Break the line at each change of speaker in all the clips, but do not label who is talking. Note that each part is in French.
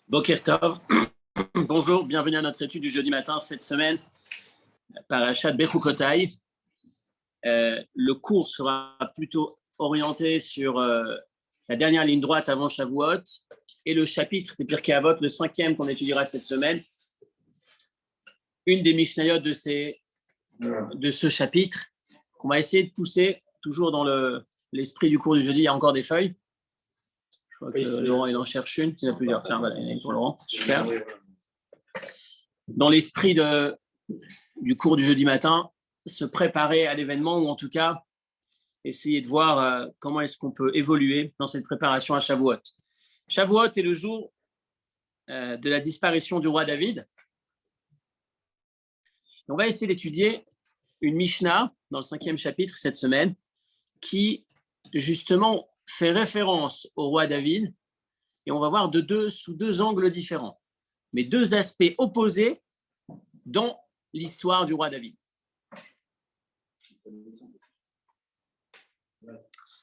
Boker Tov. Bonjour, bienvenue à notre étude du jeudi matin cette semaine, Parashat Bechukotai. Le cours sera plutôt orienté sur la dernière ligne droite avant Shavuot et le chapitre des Pirkei Avot, le 5e qu'on étudiera cette semaine. Une des Mishnayot de ce chapitre qu'on va essayer de pousser toujours dans l'esprit du cours du jeudi. Il y a encore des feuilles. Je crois que Laurent, il en cherche une. Il y en a plusieurs. Tiens, voilà, il y en a une pour Laurent. Super. Dans l'esprit du cours du jeudi matin, se préparer à l'événement ou en tout cas essayer de voir comment est-ce qu'on peut évoluer dans cette préparation à Shavuot. Shavuot est le jour de la disparition du roi David. On va essayer d'étudier une Mishnah dans le 5e chapitre cette semaine qui justement fait référence au roi David et on va voir sous deux angles différents, mais deux aspects opposés dans l'histoire du roi David.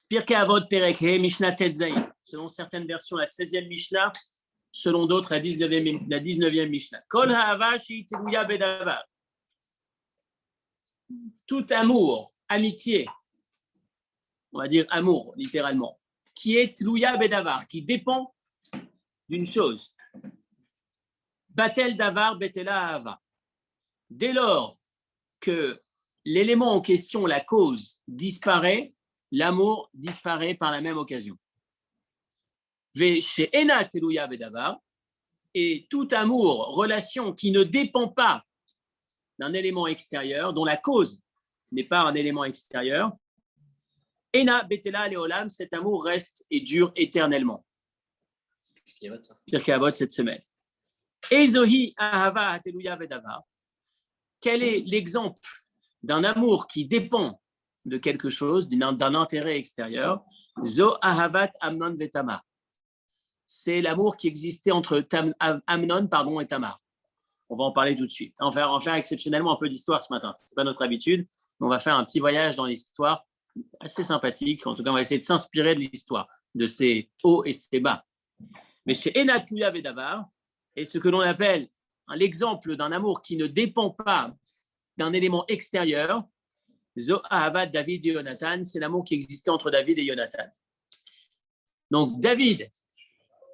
Pirkei Avot Perek He Mishnah Tet Zayin. Selon certaines versions, la 16e Mishnah, selon d'autres, la 19e Mishnah. Kol ha'ava shehi teluya bedavar. Tout amour, amitié, on va dire amour, littéralement, qui est teluya bedavar, qui dépend d'une chose. Batel davar betela ha'ava. Dès lors que l'élément en question, la cause, disparaît, l'amour disparaît par la même occasion. Ve'she'ena teluya bedavar, et tout amour, relation qui ne dépend pas d'un élément extérieur, dont la cause n'est pas un élément extérieur, ena betela leolam, cet amour reste et dure éternellement. Pirkei Avot cette semaine. Ezohi ahava teluya bedavar. Quel est l'exemple d'un amour qui dépend de quelque chose, d'un intérêt extérieur? Zo ahavat Amnon ve Tamar. C'est l'amour qui existait entre Amnon et Tamar. On va en parler tout de suite. On va en faire exceptionnellement un peu d'histoire ce matin. Ce n'est pas notre habitude, mais on va faire un petit voyage dans l'histoire assez sympathique. En tout cas, on va essayer de s'inspirer de l'histoire, de ses hauts et ses bas. Mais chez Ena Teluya bedavar, et ce que l'on appelle l'exemple d'un amour qui ne dépend pas d'un élément extérieur, Zo ahavat David et Yonatan, c'est l'amour qui existait entre David et Yonatan. Donc David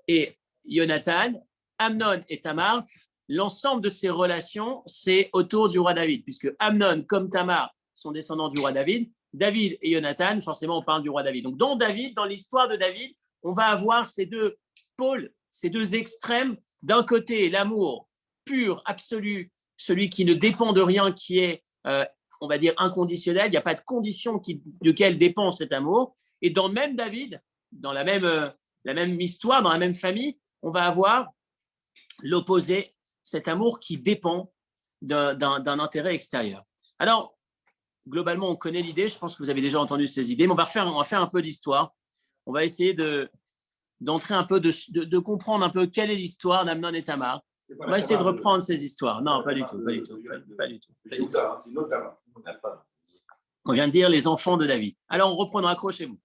et Yonatan, Amnon et Tamar, l'ensemble de ces relations, c'est autour du roi David, puisque Amnon comme Tamar sont descendants du roi David, David et Yonatan, forcément on parle du roi David. Donc dans l'histoire de David, on va avoir ces deux pôles, ces deux extrêmes. D'un côté, l'amour pur, absolu, celui qui ne dépend de rien, qui est, on va dire, inconditionnel, il n'y a pas de condition duquel dépend cet amour. Et dans le même David, dans la même histoire, dans la même famille, on va avoir l'opposé, cet amour qui dépend d'un intérêt extérieur. Alors, globalement, on connaît l'idée, je pense que vous avez déjà entendu ces idées, mais on va faire un peu d'histoire. On va essayer d'entrer un peu, de comprendre un peu quelle est l'histoire d'Amnon et Tamar. On va essayer de reprendre ces histoires. Non, pas du tout. On vient de dire les enfants de David. Alors, on reprend, accrochez-vous.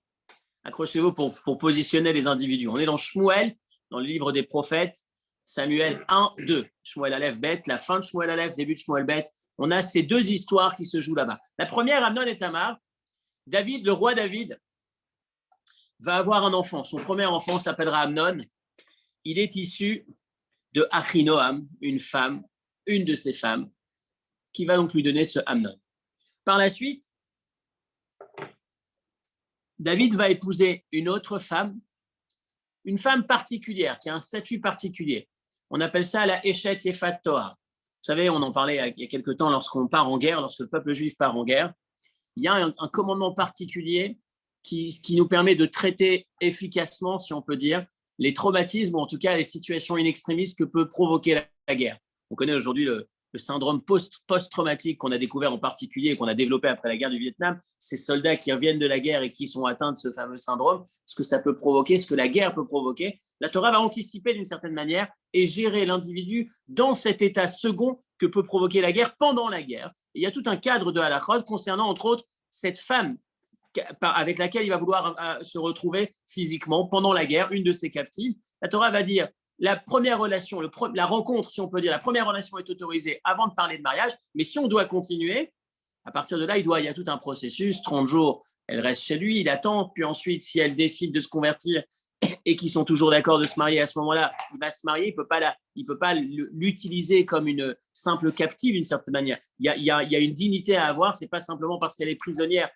Accrochez-vous pour positionner les individus. On est dans Shmuel, dans le livre des prophètes, Samuel 1, 2. Shmuel Aleph Bet, la fin de Shmuel Aleph, début de Shmuel Bet. On a ces deux histoires qui se jouent là-bas. La première, Amnon et Tamar. David, le roi David, va avoir un enfant. Son premier enfant s'appellera Amnon. Il est issu de Achinoam, une de ses femmes, qui va donc lui donner ce Amnon. Par la suite, David va épouser une autre femme, une femme particulière, qui a un statut particulier. On appelle ça la Eshet Yefat Toar. Vous savez, on en parlait il y a quelque temps lorsqu'on part en guerre, lorsque le peuple juif part en guerre. Il y a un commandement particulier qui nous permet de traiter efficacement, si on peut dire, les traumatismes, ou en tout cas les situations in extremis que peut provoquer la guerre. On connaît aujourd'hui le syndrome post-traumatique qu'on a découvert en particulier et qu'on a développé après la guerre du Vietnam. Ces soldats qui reviennent de la guerre et qui sont atteints de ce fameux syndrome, ce que ça peut provoquer, ce que la guerre peut provoquer. La Torah va anticiper d'une certaine manière et gérer l'individu dans cet état second que peut provoquer la guerre pendant la guerre. Et il y a tout un cadre de halachot concernant, entre autres, cette femme avec laquelle il va vouloir se retrouver physiquement pendant la guerre, une de ses captives. La Torah va dire la première relation, la rencontre, si on peut dire, la première relation est autorisée avant de parler de mariage, mais si on doit continuer, à partir de là, il y a tout un processus, 30 jours, elle reste chez lui, il attend, puis ensuite, si elle décide de se convertir et qu'ils sont toujours d'accord de se marier à ce moment-là, il va se marier, il peut pas l'utiliser comme une simple captive d'une certaine manière. Il y a une dignité à avoir, c'est pas simplement parce qu'elle est prisonnière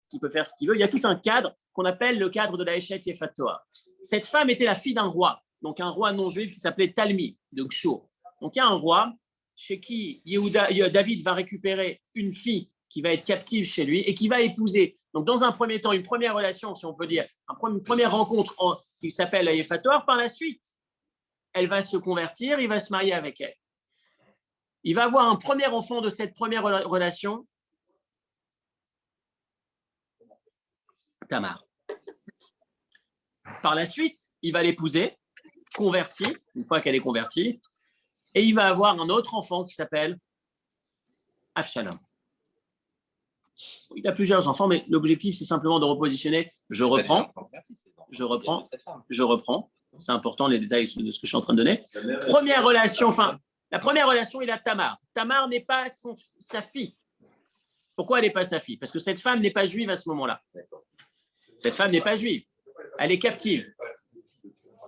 qu'il peut faire ce qu'il veut. Il y a tout un cadre qu'on appelle le cadre de la Eshet Yefat Toar. Cette femme était la fille d'un roi, donc un roi non-juif qui s'appelait Talmi, donc Shur. Donc il y a un roi chez qui David va récupérer une fille qui va être captive chez lui et qui va épouser. Donc dans un premier temps, une première relation, si on peut dire, une première rencontre qui s'appelle la Yefat Toar. Par la suite, elle va se convertir, il va se marier avec elle. Il va avoir un premier enfant de cette première relation, Tamar. Par la suite, il va l'épouser, convertie, une fois qu'elle est convertie, et il va avoir un autre enfant qui s'appelle Avshalom. Il a plusieurs enfants, mais l'objectif, c'est simplement de repositionner. Je reprends. C'est important, les détails de ce que je suis en train de donner. Première relation, la première relation, il a Tamar. Tamar n'est pas sa fille. Pourquoi elle n'est pas sa fille? Parce que cette femme n'est pas juive à ce moment-là. Cette femme n'est pas juive. Elle est captive.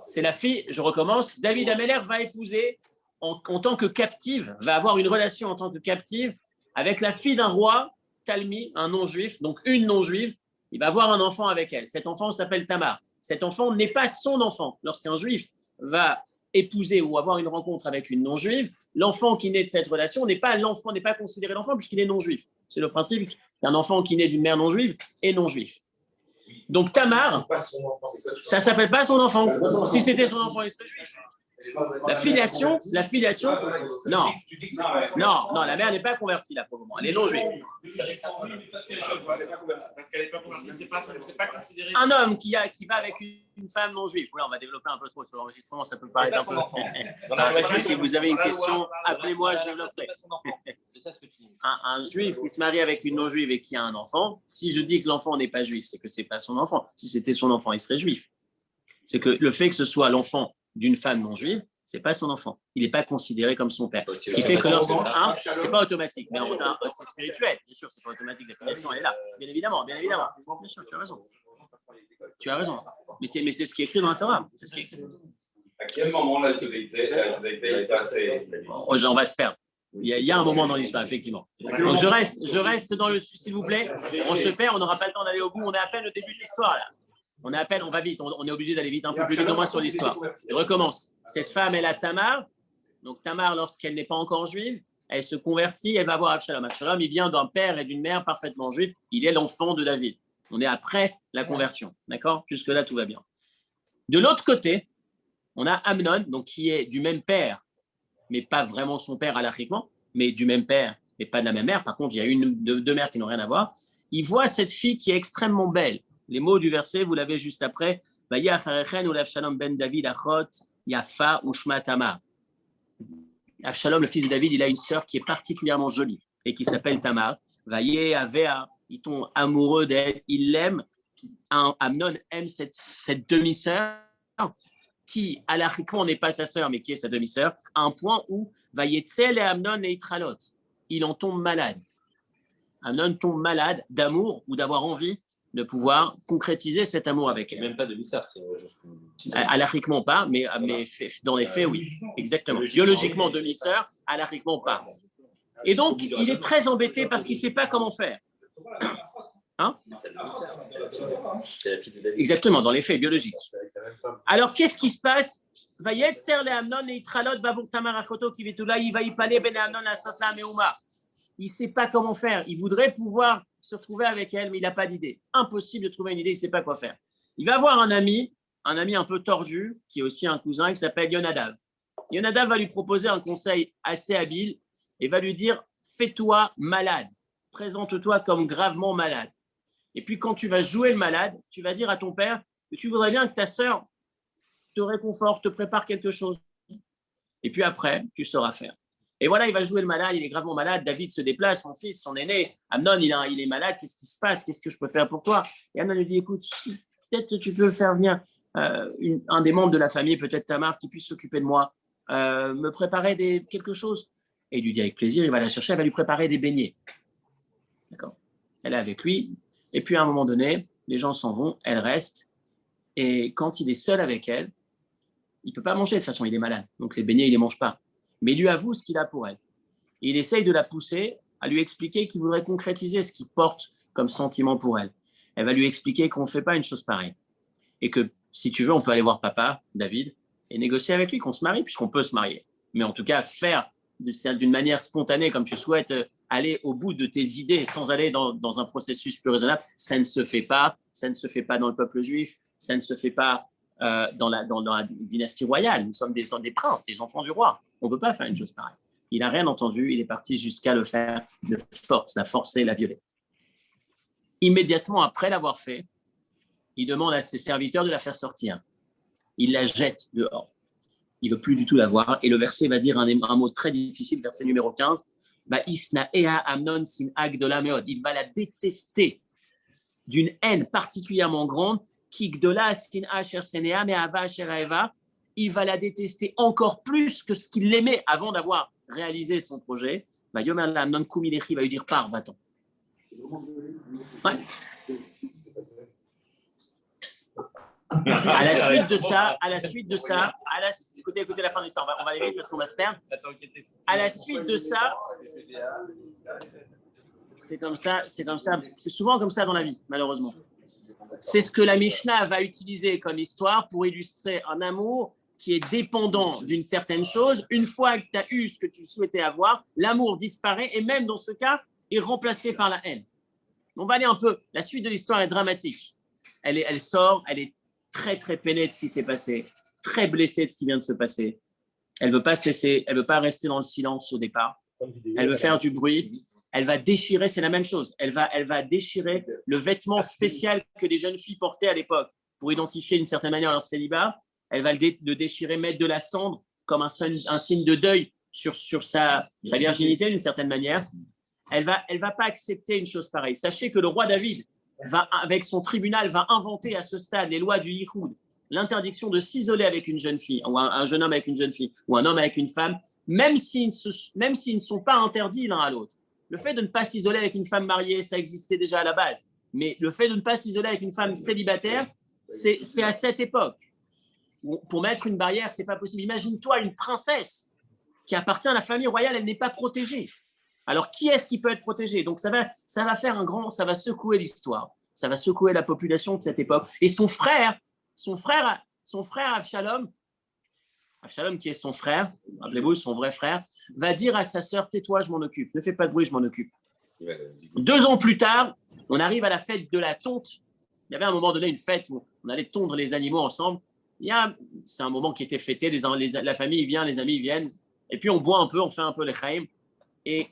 C'est la fille, je recommence, David Améler va épouser en tant que captive, va avoir une relation en tant que captive avec la fille d'un roi, Talmi, un non-juif, donc une non-juive. Il va avoir un enfant avec elle. Cet enfant s'appelle Tamar. Cet enfant n'est pas son enfant. Lorsqu'un juif va épouser ou avoir une rencontre avec une non-juive, l'enfant qui naît de cette relation n'est pas considéré l'enfant puisqu'il est non-juif. C'est le principe qu'un enfant qui naît d'une mère non-juive est non-juif. Donc Tamar, ça ne s'appelle pas son enfant. Si c'était son enfant, il serait juif. La filiation, non, la mère n'est pas convertie là pour le moment, elle est non juive. Un homme qui va avec une femme non juive, voilà, on va développer un peu trop sur l'enregistrement, ça peut paraître un peu. Si vous avez une question, appelez-moi, je développerai. Un juif qui se marie avec une non juive et qui a un enfant, si je dis que l'enfant n'est pas juif, c'est que ce n'est pas son enfant. Si c'était son enfant, il serait juif. C'est que le fait que ce soit l'enfant d'une femme non juive, c'est pas son enfant. Il n'est pas considéré comme son père. Ce qui fait que l'enfant, c'est pas automatique, mais c'est spirituel. Bien sûr, c'est pas automatique. La filiation, elle est là. Bien évidemment. Bien sûr, tu as raison. Mais c'est ce qui est écrit dans la Torah.
À quel moment la judaïté est passée?
On va se perdre. Il y a un moment dans l'histoire, effectivement. Donc je reste dans le, s'il vous plaît. On se perd, on n'aura pas le temps d'aller au bout. On est à peine au début de l'histoire là. On va vite, on est obligé d'aller vite, un peu plus vite au moins sur l'histoire. Je recommence. Cette femme, elle a Tamar. Donc Tamar, lorsqu'elle n'est pas encore juive, elle se convertit, elle va voir Avshalom. Avshalom, il vient d'un père et d'une mère parfaitement juifs. Il est l'enfant de David. On est après la conversion. D'accord? Jusque-là, tout va bien. De l'autre côté, on a Amnon, donc, qui est du même père, mais pas vraiment son père halachiquement, mais du même père, mais pas de la même mère. Par contre, il y a deux mères qui n'ont rien à voir. Il voit cette fille qui est extrêmement belle. Les mots du verset, vous l'avez juste après. Avshalom ben David achot yafa ushma Tamar. Avshalom, le fils de David, il a une sœur qui est particulièrement jolie et qui s'appelle Tamar. Vaye avea, il tombe amoureux d'elle, il l'aime. Amnon aime cette demi-sœur qui, halachiquement, n'est pas sa sœur, mais qui est sa demi-sœur, à un point où Vayetzel et Amnon et Itralot, il en tombe malade. Amnon tombe malade d'amour ou d'avoir envie de pouvoir concrétiser cet amour avec elle.
Même pas demi-sœur, c'est
halachiquement pas, mais dans les faits, oui. Exactement. Biologiquement, demi-sœur, halachiquement pas. Et donc, il est très embêté parce qu'il ne sait pas comment faire. Hein?
C'est la fille de David.
Exactement, dans les faits biologiques. Alors, qu'est-ce qui se passe? Il ne sait pas comment faire. Il voudrait pouvoir se retrouver avec elle, mais il n'a pas d'idée. Impossible de trouver une idée, il ne sait pas quoi faire. Il va avoir un ami un peu tordu, qui est aussi un cousin, qui s'appelle Yonadav. Yonadav va lui proposer un conseil assez habile et va lui dire « Fais-toi malade, présente-toi comme gravement malade. Et puis quand tu vas jouer le malade, tu vas dire à ton père que tu voudrais bien que ta sœur te réconforte, te prépare quelque chose. Et puis après, tu sauras faire. » Et voilà, il va jouer le malade, il est gravement malade. David se déplace, mon fils, son aîné. Amnon, il est malade, qu'est-ce qui se passe? Qu'est-ce que je peux faire pour toi? Et Amnon lui dit, écoute, si peut-être tu peux faire venir un des membres de la famille, peut-être Tamar, qui puisse s'occuper de moi, me préparer quelque chose. Et il lui dit avec plaisir, il va la chercher, elle va lui préparer des beignets. D'accord? Elle est avec lui. Et puis à un moment donné, les gens s'en vont, elle reste. Et quand il est seul avec elle, il ne peut pas manger de toute façon, il est malade. Donc les beignets, il ne les mange pas. Mais il lui avoue ce qu'il a pour elle. Et il essaye de la pousser à lui expliquer qu'il voudrait concrétiser ce qu'il porte comme sentiment pour elle. Elle va lui expliquer qu'on ne fait pas une chose pareille. Et que si tu veux, on peut aller voir papa, David, et négocier avec lui qu'on se marie, puisqu'on peut se marier. Mais en tout cas, faire d'une manière spontanée, comme tu souhaites, aller au bout de tes idées sans aller dans un processus plus raisonnable, ça ne se fait pas. Ça ne se fait pas dans le peuple juif. Ça ne se fait pas dans la dynastie royale. Nous sommes des princes, des enfants du roi. On ne peut pas faire une chose pareille. Il n'a rien entendu. Il est parti jusqu'à le faire de force, la forcer, la violer. Immédiatement après l'avoir fait, il demande à ses serviteurs de la faire sortir. Il la jette dehors. Il ne veut plus du tout la voir. Et le verset va dire un mot très difficile, verset numéro 15. Il va la détester d'une haine particulièrement grande. Il va la détester encore plus que ce qu'il l'aimait avant d'avoir réalisé son projet. Va lui dire pars, va-t'en. Ouais. À la suite de ça, écoutez la fin de l'histoire, on va aller vite parce qu'on va se perdre. À la suite de ça, c'est comme ça, c'est souvent comme ça dans la vie, malheureusement. C'est ce que la Mishnah va utiliser comme histoire pour illustrer un amour qui est dépendant d'une certaine chose. Une fois que tu as eu ce que tu souhaitais avoir, l'amour disparaît et même dans ce cas, est remplacé par la haine. On va aller un peu, la suite de l'histoire est dramatique. Elle sort, elle est très très peinée de ce qui s'est passé, très blessée de ce qui vient de se passer. Elle veut pas se laisser, elle veut pas rester dans le silence au départ. Elle veut faire du bruit. Elle va déchirer, c'est la même chose. Elle va déchirer le vêtement spécial que les jeunes filles portaient à l'époque pour identifier d'une certaine manière leur célibat. Elle va le déchirer, mettre de la cendre comme un signe de deuil sur sa virginité d'une certaine manière. Elle va pas accepter une chose pareille. Sachez que le roi David avec son tribunal, va inventer à ce stade les lois du Yichoud, l'interdiction de s'isoler avec une jeune fille, ou un jeune homme avec une jeune fille, ou un homme avec une femme, même s'ils ne sont pas interdits l'un à l'autre. Le fait de ne pas s'isoler avec une femme mariée, ça existait déjà à la base. Mais le fait de ne pas s'isoler avec une femme célibataire, c'est à cette époque. Pour mettre une barrière, ce n'est pas possible. Imagine-toi une princesse qui appartient à la famille royale, elle n'est pas protégée. Alors, qui est-ce qui peut être protégé? Donc, ça va faire ça va secouer l'histoire. Ça va secouer la population de cette époque. Et son frère Avshalom qui est son frère, rappelez-vous, son vrai frère, va dire à sa sœur, tais-toi, je m'en occupe. Ne fais pas de bruit, je m'en occupe. 2 ans plus tard, on arrive à la fête de la tonte. Il y avait à un moment donné une fête où on allait tondre les animaux ensemble. C'est un moment qui était fêté, la famille vient, les amis viennent, et puis on boit un peu, on fait un peu les chaim, et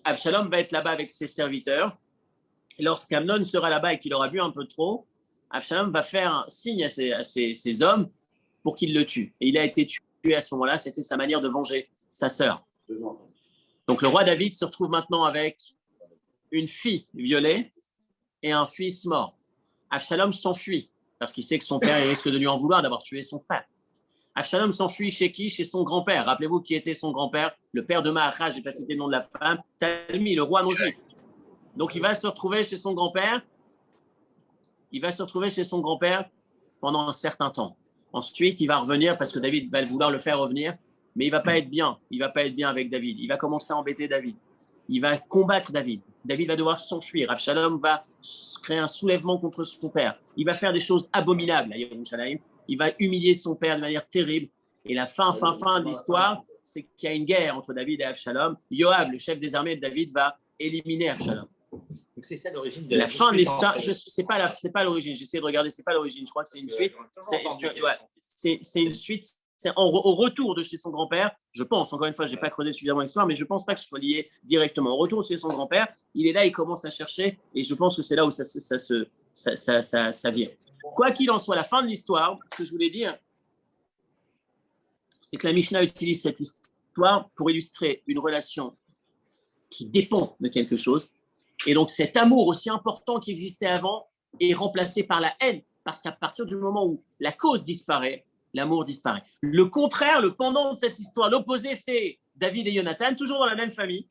Avshalom va être là-bas avec ses serviteurs. Et lorsqu'Amnon sera là-bas et qu'il aura bu un peu trop, Avshalom va faire un signe à ses hommes pour qu'ils le tuent. Et il a été tué à ce moment-là, c'était sa manière de venger sa sœur. Donc le roi David se retrouve maintenant avec une fille violée et un fils mort. Avshalom s'enfuit parce qu'il sait que son père risque de lui en vouloir d'avoir tué son frère. Avshalom s'enfuit chez qui? Chez son grand-père. Rappelez-vous qui était son grand-père? Le père de Maacha, je n'ai pas cité le nom de la femme, Talmi, le roi non-juif. Donc il va se retrouver chez son grand-père. Pendant un certain temps. Ensuite, il va revenir parce que David va vouloir le faire revenir, mais il ne va pas être bien. Il ne va pas être bien avec David. Il va commencer à embêter David. Il va combattre David. David va devoir s'enfuir. Avshalom va créer un soulèvement contre son père. Il va faire des choses abominables à Yerushalayim. Il va humilier son père de manière terrible. Et la fin de l'histoire, c'est qu'il y a une guerre entre David et Avshalom. Yoav, le chef des armées de David, va éliminer Avshalom.
Donc c'est ça l'origine de
la fin de l'histoire. C'est pas l'origine. J'essaie de regarder. C'est pas l'origine. Je crois que c'est une suite. C'est une suite. C'est au retour de chez son grand-père. Je pense. Encore une fois, j'ai pas creusé suffisamment l'histoire, mais je pense pas que ce soit lié directement. Au retour de chez son grand-père, il est là, il commence à chercher, et je pense que c'est là où ça vient. Quoi qu'il en soit, la fin de l'histoire, ce que je voulais dire, c'est que la Mishnah utilise cette histoire pour illustrer une relation qui dépend de quelque chose. Et donc, cet amour aussi important qui existait avant est remplacé par la haine, parce qu'à partir du moment où la cause disparaît, l'amour disparaît. Le contraire, le pendant de cette histoire, l'opposé, c'est David et Jonathan, toujours dans la même famille.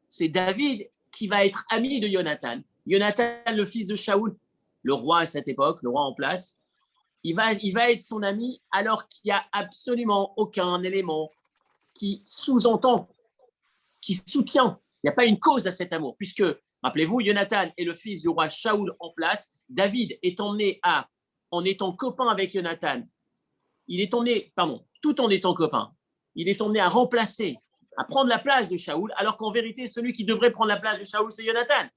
C'est David qui va être ami de Jonathan. Jonathan, le fils de Shaoul, le roi à cette époque, le roi en place, il va être son ami alors qu'il n'y a absolument aucun élément qui sous-entend, qui soutient. Il n'y a pas une cause à cet amour, puisque, rappelez-vous, Jonathan est le fils du roi Shaoul en place. David est emmené en étant copain avec Jonathan, tout en étant copain, il est emmené à remplacer, à prendre la place de Shaoul, alors qu'en vérité, celui qui devrait prendre la place de Shaoul, c'est Jonathan.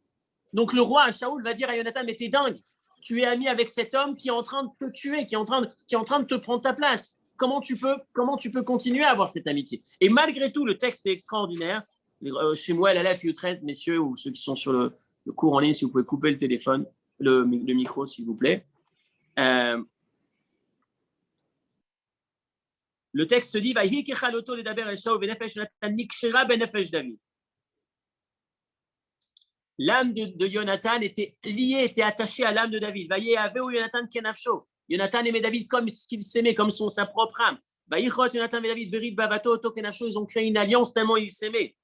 Donc le roi Shaoul va dire à Jonathan, mais t'es dingue, tu es ami avec cet homme qui est en train de te tuer, qui est en train de te prendre ta place. Comment tu peux continuer à avoir cette amitié? Et malgré tout, le texte est extraordinaire. Chez moi, Aleph, U13, messieurs, ou ceux qui sont sur le cours en ligne, si vous pouvez couper le téléphone, le micro, s'il vous plaît. Le texte dit l'âme de Jonathan était liée, était attachée à l'âme de David. Jonathan aimait David comme ce qu'il s'aimait, comme sa propre âme. Jonathan et David, ils ont créé une alliance tellement ils s'aimaient.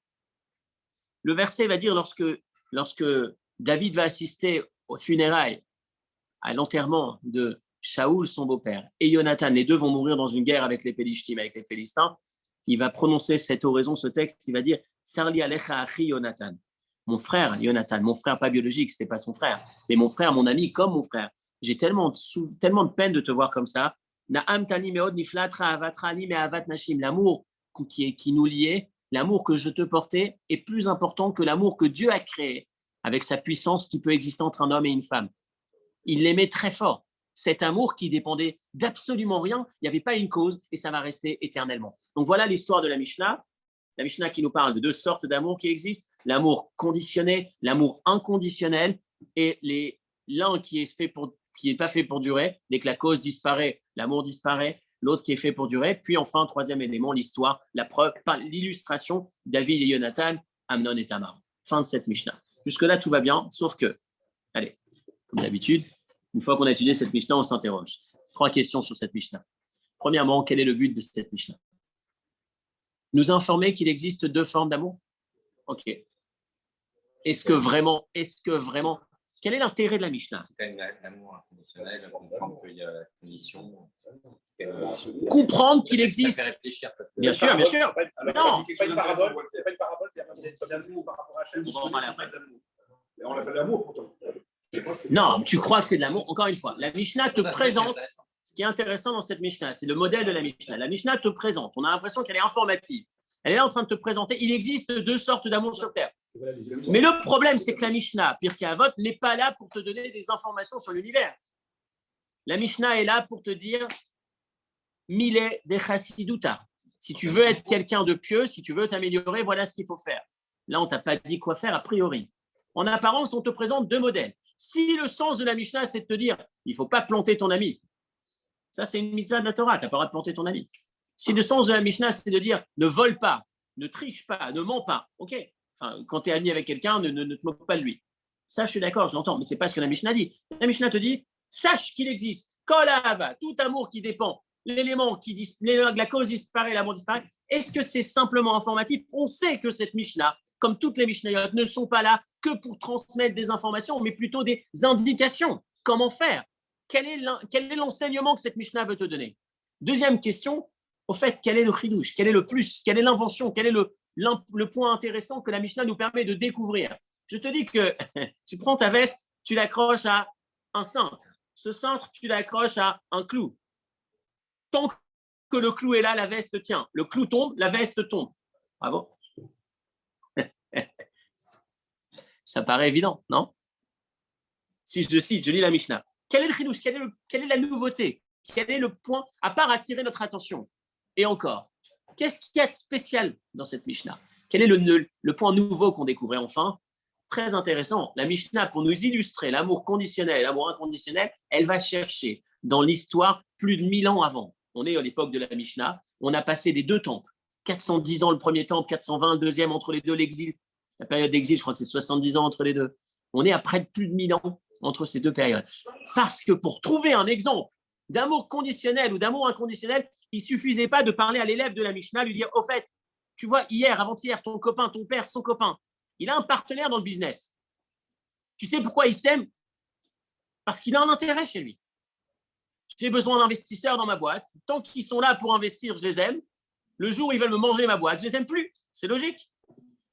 Le verset va dire lorsque David va assister aux funérailles, à l'enterrement de Shaoul, son beau-père, et Jonathan, les deux vont mourir dans une guerre avec les Pélishtim, avec les Philistins. Il va prononcer cette oraison, ce texte, il va dire Sarli alecha achi Jonathan. Mon frère, Jonathan, mon frère pas biologique, c'était pas son frère, mais mon frère, mon ami, comme mon frère. J'ai tellement de peine de te voir comme ça. Na'am tani meod niflatra avatrani me avat nashim. L'amour qui nous liait, l'amour que je te portais est plus important que l'amour que Dieu a créé avec sa puissance qui peut exister entre un homme et une femme. Il l'aimait très fort. Cet amour qui dépendait d'absolument rien, il n'y avait pas une cause et ça va rester éternellement. Donc voilà l'histoire de la Mishnah. La Mishnah qui nous parle de deux sortes d'amour qui existent, l'amour conditionné, l'amour inconditionnel et l'un qui est pas fait pour durer. Dès que la cause disparaît, l'amour disparaît, l'autre qui est fait pour durer. Puis enfin, troisième élément, l'histoire, la preuve, l'illustration, David et Jonathan, Amnon et Tamar. Fin de cette Mishnah. Jusque-là, tout va bien, sauf que, allez, comme d'habitude, une fois qu'on a étudié cette Mishnah, on s'interroge. 3 questions sur cette Mishnah. Premièrement, quel est le but de cette Mishnah? Nous informer qu'il existe 2 formes d'amour? Ok. Est-ce que vraiment, quel est l'intérêt de la Mishnah?
L'amour inconditionnel, comprendre qu'il y a la condition.
Comprendre qu'il existe.
Ça fait réfléchir.
Bien sûr. Non.
C'est pas une parabole, c'est pas d'amour par rapport à Hachem. On l'appelle l'amour pourtant.
Non, tu crois que c'est de l'amour. Encore une fois, la Mishnah te présente. Ce qui est intéressant dans cette Mishnah, c'est le modèle de la Mishnah. La Mishnah te présente. On a l'impression qu'elle est informative. Elle est là en train de te présenter. Il existe 2 sortes d'amour sur Terre. Mais le problème, c'est que la Mishnah, Pirkei Avot, n'est pas là pour te donner des informations sur l'univers. La Mishnah est là pour te dire Mile de Chassiduta. Si tu veux être quelqu'un de pieux, si tu veux t'améliorer, voilà ce qu'il faut faire. Là, on ne t'a pas dit quoi faire a priori. En apparence, on te présente 2 modèles. Si le sens de la Mishnah, c'est de te dire il ne faut pas planter ton ami, ça, c'est une mitzvah de la Torah, tu n'as pas le droit de planter ton ami. Si le sens de la Mishnah, c'est de dire ne vole pas, ne triche pas, ne mens pas, ok. Enfin, quand tu es ami avec quelqu'un, ne te moque pas de lui. Ça, je suis d'accord, je l'entends, mais ce n'est pas ce que la Mishnah dit. La Mishnah te dit sache qu'il existe, kol ahava, tout amour qui dépend, l'élément la cause disparaît, l'amour disparaît. Est-ce que c'est simplement informatif? On sait que cette Mishnah, comme toutes les Mishnayot, ne sont pas là que pour transmettre des informations, mais plutôt des indications. Comment faire? Quel est l'enseignement que cette Mishnah veut te donner? Deuxième question, au fait, quel est le chidouche? Quel est le plus? Quelle est l'invention? Quel est le point intéressant que la Mishnah nous permet de découvrir? Je te dis que tu prends ta veste, tu l'accroches à un cintre. Ce cintre, tu l'accroches à un clou. Tant que le clou est là, la veste tient. Le clou tombe, la veste tombe. Bravo. Ça paraît évident, non? Si je cite, je lis la Mishnah. Quel est le chidouche? Quelle est la nouveauté? Quel est le point, à part attirer notre attention? Et encore, qu'est-ce qu'il y a de spécial dans cette Mishnah? Quel est le point nouveau qu'on découvrait enfin? Très intéressant. La Mishnah, pour nous illustrer l'amour conditionnel et l'amour inconditionnel, elle va chercher dans l'histoire plus de 1000 ans avant. On est à l'époque de la Mishnah. On a passé des 2 temples. 410 ans le premier temple, 420 le deuxième, entre les deux, l'exil. La période d'exil, je crois que c'est 70 ans entre les deux. On est à près de plus de 1000 ans entre ces deux périodes. Parce que pour trouver un exemple d'amour conditionnel ou d'amour inconditionnel, il ne suffisait pas de parler à l'élève de la Mishnah, lui dire, au fait, tu vois, hier, avant-hier, ton copain, ton père, son copain, il a un partenaire dans le business. Tu sais pourquoi il s'aime? Parce qu'il a un intérêt chez lui. J'ai besoin d'investisseurs dans ma boîte. Tant qu'ils sont là pour investir, je les aime. Le jour où ils veulent me manger ma boîte, je les aime plus. C'est logique.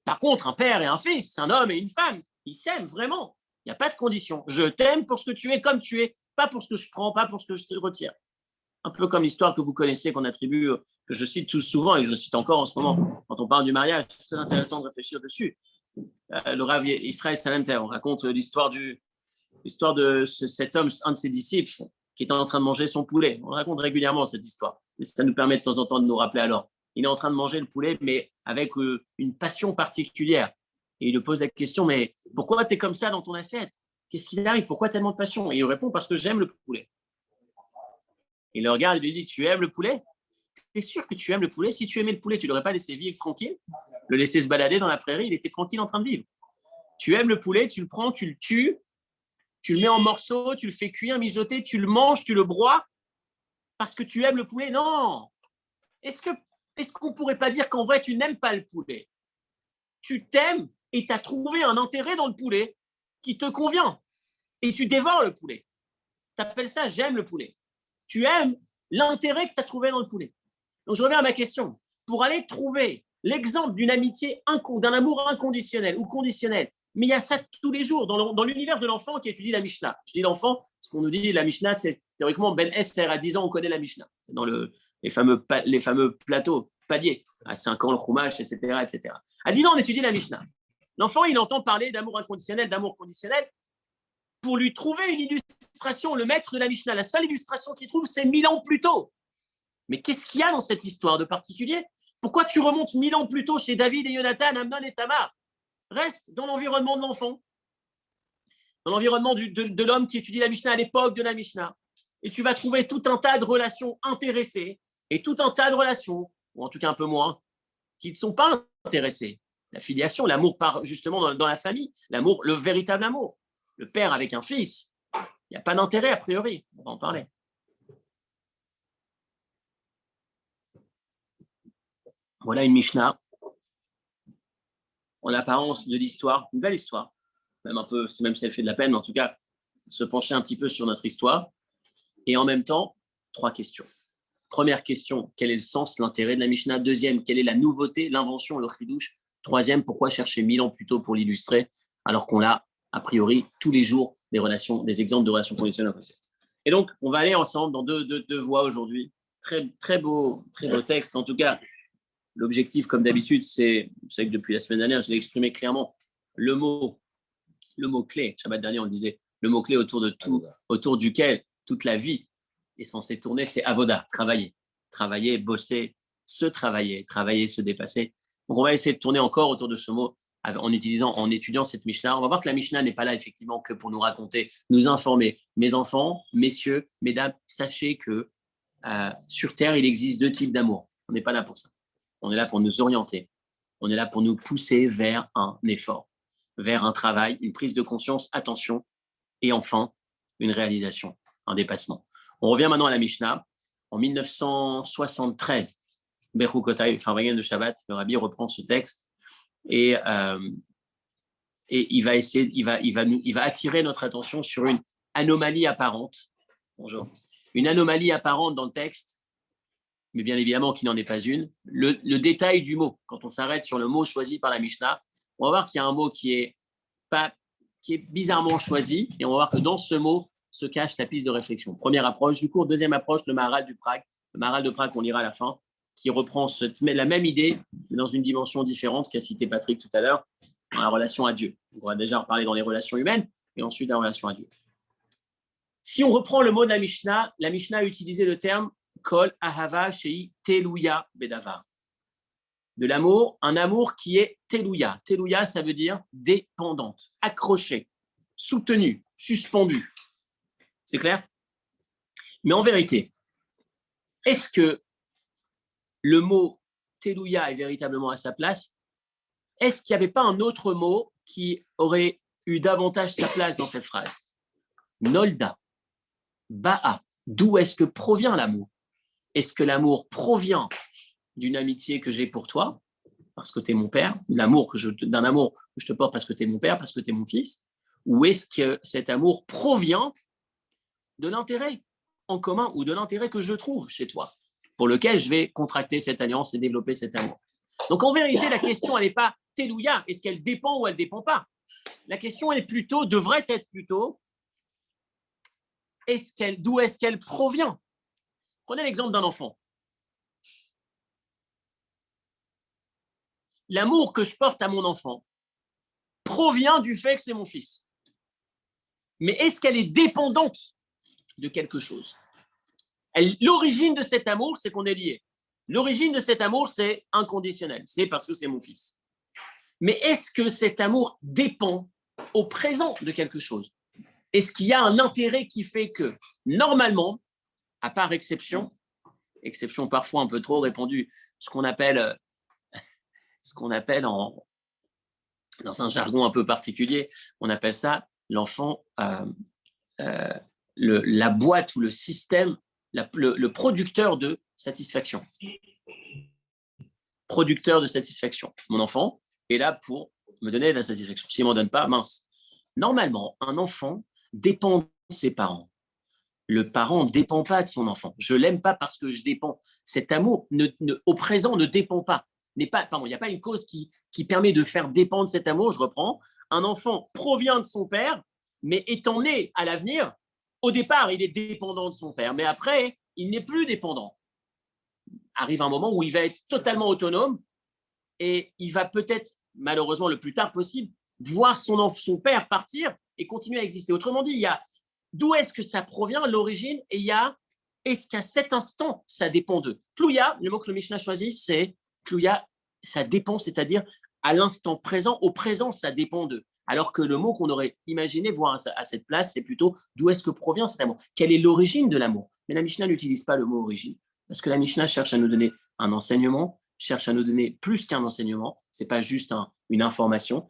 Par contre, un père et un fils, un homme et une femme, ils s'aiment vraiment. Il n'y a pas de condition. Je t'aime pour ce que tu es comme tu es, pas pour ce que je prends, pas pour ce que je te retire. Un peu comme l'histoire que vous connaissez, qu'on attribue, que je cite tout souvent et que je cite encore en ce moment, quand on parle du mariage. C'est très intéressant de réfléchir dessus. Le Rav Israël Salenter, on raconte l'histoire de cet homme, un de ses disciples, qui était en train de manger son poulet. On raconte régulièrement cette histoire. Et ça nous permet de temps en temps de nous rappeler alors. Il est en train de manger le poulet, mais avec une passion particulière. Et il lui pose la question, mais pourquoi tu es comme ça dans ton assiette? Qu'est-ce qui arrive? Pourquoi tellement de passion? Et il répond, parce que j'aime le poulet. Il le regarde et lui dit, tu aimes le poulet? Tu es sûr que tu aimes le poulet? Si tu aimais le poulet, tu ne l'aurais pas laissé vivre tranquille? Le laisser se balader dans la prairie, il était tranquille en train de vivre. Tu aimes le poulet, tu le prends, tu le tues, tu le mets en morceaux, tu le fais cuire, mijoter, tu le manges, tu le broies parce que tu aimes le poulet? Non. Est-ce qu'on ne pourrait pas dire qu'en vrai, tu n'aimes pas le poulet? Tu t'aimes et tu as trouvé un intérêt dans le poulet qui te convient. Et tu dévores le poulet. Tu appelles ça « j'aime le poulet ». Tu aimes l'intérêt que tu as trouvé dans le poulet. Donc, je reviens à ma question. Pour aller trouver l'exemple d'une amitié, d'un amour inconditionnel ou conditionnel, mais il y a ça tous les jours dans l'univers de l'enfant qui étudie la Mishnah. Je dis l'enfant, parce qu'on nous dit la Mishnah, c'est théoriquement Ben Esther, à 10 ans, on connaît la Mishnah. C'est dans les fameux plateaux, paliers, à 5 ans, le Chumash, etc., etc. À 10 ans, on étudie la Mishnah. L'enfant, il entend parler d'amour inconditionnel, d'amour conditionnel. Pour lui trouver une illustration, le maître de la Mishnah, la seule illustration qu'il trouve, c'est 1000 ans plus tôt. Mais qu'est-ce qu'il y a dans cette histoire de particulier? Pourquoi tu remontes 1000 ans plus tôt chez David et Jonathan, Amnon et Tamar? Reste dans l'environnement de l'enfant, dans l'environnement de l'homme qui étudie la Mishnah à l'époque de la Mishnah. Et tu vas trouver tout un tas de relations intéressées et tout un tas de relations, ou en tout cas un peu moins, qui ne sont pas intéressées. La filiation, l'amour justement dans la famille, l'amour, le véritable amour. Le père avec un fils, il n'y a pas d'intérêt a priori, on va en parler. Voilà une Mishnah, en apparence de l'histoire, une belle histoire, même un peu, même si elle fait de la peine, mais en tout cas, se pencher un petit peu sur notre histoire. Et en même temps, 3 questions. Première question, quel est le sens, l'intérêt de la Mishnah? Deuxième, quelle est la nouveauté, l'invention, le chidouche? Troisième, pourquoi chercher 1000 ans plus tôt pour l'illustrer, alors qu'on a, a priori, tous les jours des exemples de relations conditionnelles. Et donc, on va aller ensemble dans deux voies aujourd'hui. Très beau texte. En tout cas, l'objectif, comme d'habitude, c'est, vous savez que depuis la semaine dernière, je l'ai exprimé clairement, le mot clé. Shabbat dernier, on disait, le mot clé autour duquel toute la vie est censée tourner, c'est avoda, travailler, bosser, se travailler, se dépasser. Donc, on va essayer de tourner encore autour de ce mot en étudiant cette Mishnah. On va voir que la Mishnah n'est pas là effectivement que pour nous raconter, nous informer. Mes enfants, messieurs, mesdames, sachez que sur Terre, il existe 2 types d'amour. On n'est pas là pour ça. On est là pour nous orienter. On est là pour nous pousser vers un effort, vers un travail, une prise de conscience, attention, et enfin, une réalisation, un dépassement. On revient maintenant à la Mishnah. En 1973, Bechukotai, le Farvagen de Shabbat, le Rabbi reprend ce texte et il va attirer notre attention sur une anomalie apparente. Bonjour. Une anomalie apparente dans le texte, mais bien évidemment qui n'en est pas une. Le détail du mot, quand on s'arrête sur le mot choisi par la Mishnah, on va voir qu'il y a un mot qui est bizarrement choisi, et on va voir que dans ce mot se cache la piste de réflexion. Première approche du cours, deuxième approche, le Maharal de Prague, on lira à la fin, qui reprend la même idée, mais dans une dimension différente qu'a cité Patrick tout à l'heure, dans la relation à Dieu. On va déjà reparler dans les relations humaines, et ensuite la relation à Dieu. Si on reprend le mot de la Mishnah a utilisé le terme Kol Ahava Shei Teluya Bedavar. De l'amour, un amour qui est Teluya. Teluya, ça veut dire dépendante, accrochée, soutenue, suspendue. C'est clair? Mais en vérité, est-ce que le mot Telouya est véritablement à sa place, est-ce qu'il n'y avait pas un autre mot qui aurait eu davantage sa place dans cette phrase? Nolda, Ba'a. D'où est-ce que provient l'amour? Est-ce que l'amour provient d'une amitié que j'ai pour toi, parce que tu es mon père, d'un amour que je te porte parce que tu es mon père, parce que tu es mon fils, ou est-ce que cet amour provient de l'intérêt en commun ou de l'intérêt que je trouve chez toi, pour lequel je vais contracter cette alliance et développer cet amour? Donc en vérité, la question, elle n'est pas Telouya, est-ce qu'elle dépend ou elle ne dépend pas? La question est plutôt, devrait être plutôt, d'où est-ce qu'elle provient? Prenez l'exemple d'un enfant. L'amour que je porte à mon enfant provient du fait que c'est mon fils. Mais est-ce qu'elle est dépendante de quelque chose? L'origine de cet amour, c'est qu'on est liés. L'origine de cet amour, c'est inconditionnel. C'est parce que c'est mon fils. Mais est-ce que cet amour dépend au présent de quelque chose? Est-ce qu'il y a un intérêt qui fait que, normalement, à part exception parfois un peu trop répandue, ce qu'on appelle dans un jargon un peu particulier, on appelle ça l'enfant, la boîte ou le système, le producteur de satisfaction. Producteur de satisfaction. Mon enfant est là pour me donner de la satisfaction. S'il ne m'en donne pas, mince. Normalement, un enfant dépend de ses parents. Le parent ne dépend pas de son enfant. Je ne l'aime pas parce que je dépends. Cet amour, au présent, ne dépend pas. Il n'y a pas une cause qui permet de faire dépendre cet amour. Je reprends. Un enfant provient de son père, mais étant né à l'avenir, au départ, il est dépendant de son père. Mais après, il n'est plus dépendant. Arrive un moment où il va être totalement autonome et il va peut-être, malheureusement, le plus tard possible, voir son père partir et continuer à exister. Autrement dit, d'où est-ce que ça provient, l'origine, et est-ce qu'à cet instant, ça dépend d'eux? Tlouya, le mot que le Mishnah choisit, c'est Tlouya, ça dépend, c'est-à-dire à l'instant présent, au présent, ça dépend d'eux. Alors que le mot qu'on aurait imaginé voir à cette place, c'est plutôt d'où est-ce que provient cet amour? Quelle est l'origine de l'amour? Mais la Mishnah n'utilise pas le mot origine, parce que la Mishnah cherche à nous donner un enseignement, cherche à nous donner plus qu'un enseignement, c'est pas juste une information,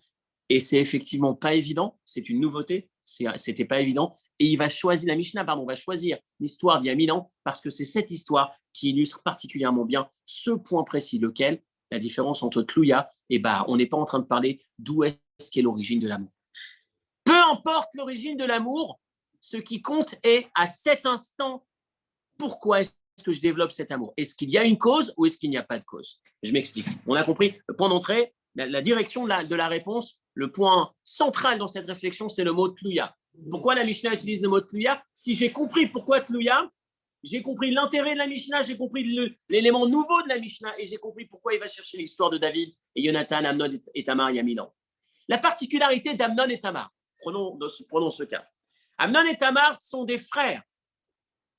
et c'est effectivement pas évident, c'est une nouveauté, c'était pas évident, et la Mishnah va choisir l'histoire d'il y a 1000 ans, parce que c'est cette histoire qui illustre particulièrement bien ce point précis, lequel, la différence entre Tlouya et on n'est pas en train de parler d'où est-ce qu'est l'origine de l'amour. Peu importe l'origine de l'amour, ce qui compte est à cet instant, pourquoi est-ce que je développe cet amour? Est-ce qu'il y a une cause ou est-ce qu'il n'y a pas de cause? Je m'explique. On a compris, le point d'entrée, la direction de la réponse, le point central dans cette réflexion, c'est le mot Tlouya. Pourquoi la Mishnah utilise le mot Tlouya? Si j'ai compris pourquoi Tlouya, j'ai compris l'intérêt de la Mishnah, j'ai compris l'élément nouveau de la Mishnah et j'ai compris pourquoi il va chercher l'histoire de David et Jonathan, Amnon et Tamar il y a 1000 ans. La particularité d'Amnon et Tamar, prenons ce cas. Amnon et Tamar sont des frères.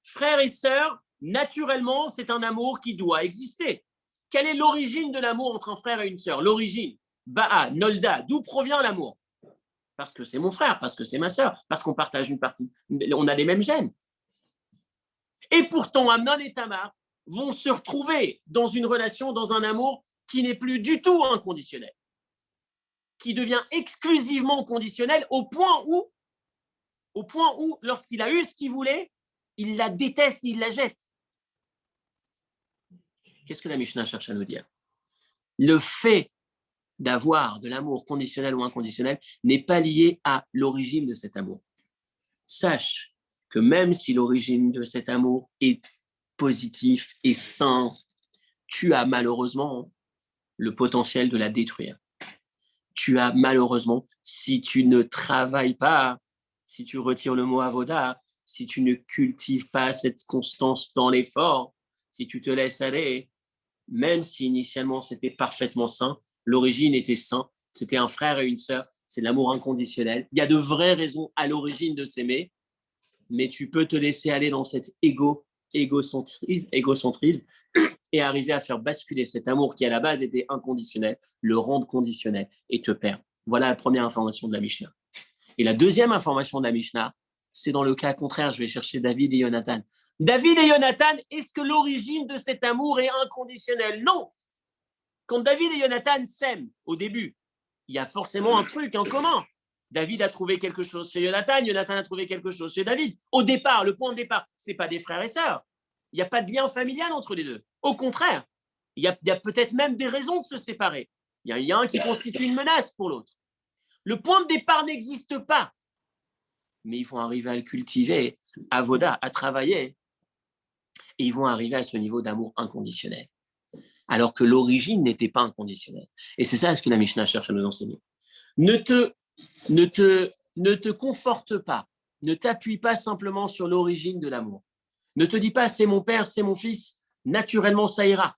Frères et sœurs, naturellement, c'est un amour qui doit exister. Quelle est l'origine de l'amour entre un frère et une sœur? L'origine, Ba'a, Nolda, d'où provient l'amour? Parce que c'est mon frère, parce que c'est ma sœur, parce qu'on partage une partie, on a les mêmes gènes. Et pourtant, Amnon et Tamar vont se retrouver dans une relation, dans un amour qui n'est plus du tout inconditionnel, qui devient exclusivement conditionnel au point où, lorsqu'il a eu ce qu'il voulait, il la déteste, il la jette. Qu'est-ce que la Mishnah cherche à nous dire? Le fait d'avoir de l'amour conditionnel ou inconditionnel n'est pas lié à l'origine de cet amour. Sache que même si l'origine de cet amour est positif et sain, tu as malheureusement le potentiel de la détruire. Tu as malheureusement, si tu ne travailles pas, si tu retires le mot avoda, si tu ne cultives pas cette constance dans l'effort, si tu te laisses aller, même si initialement c'était parfaitement sain, l'origine était sain, c'était un frère et une sœur, c'est de l'amour inconditionnel. Il y a de vraies raisons à l'origine de s'aimer, mais tu peux te laisser aller dans cet égocentrisme et arriver à faire basculer cet amour qui à la base était inconditionnel, le rendre conditionnel et te perdre. Voilà la première information de la Mishnah. Et la deuxième information de la Mishnah, c'est dans le cas contraire, je vais chercher David et Jonathan. David et Jonathan, est-ce que l'origine de cet amour est inconditionnelle? Non. Quand David et Jonathan s'aiment au début, il y a forcément un truc en commun. David a trouvé quelque chose chez Jonathan, Jonathan a trouvé quelque chose chez David. Au départ, le point de départ, ce n'est pas des frères et sœurs. Il n'y a pas de lien familial entre les deux. Au contraire, il y a peut-être même des raisons de se séparer. Il y a un qui constitue une menace pour l'autre. Le point de départ n'existe pas. Mais ils vont arriver à le cultiver, à voda, à travailler. Et ils vont arriver à ce niveau d'amour inconditionnel. Alors que l'origine n'était pas inconditionnelle. Et c'est ça ce que la Mishnah cherche à nous enseigner. Ne te conforte pas. Ne t'appuie pas simplement sur l'origine de l'amour. Ne te dis pas, c'est mon père, c'est mon fils, naturellement ça ira.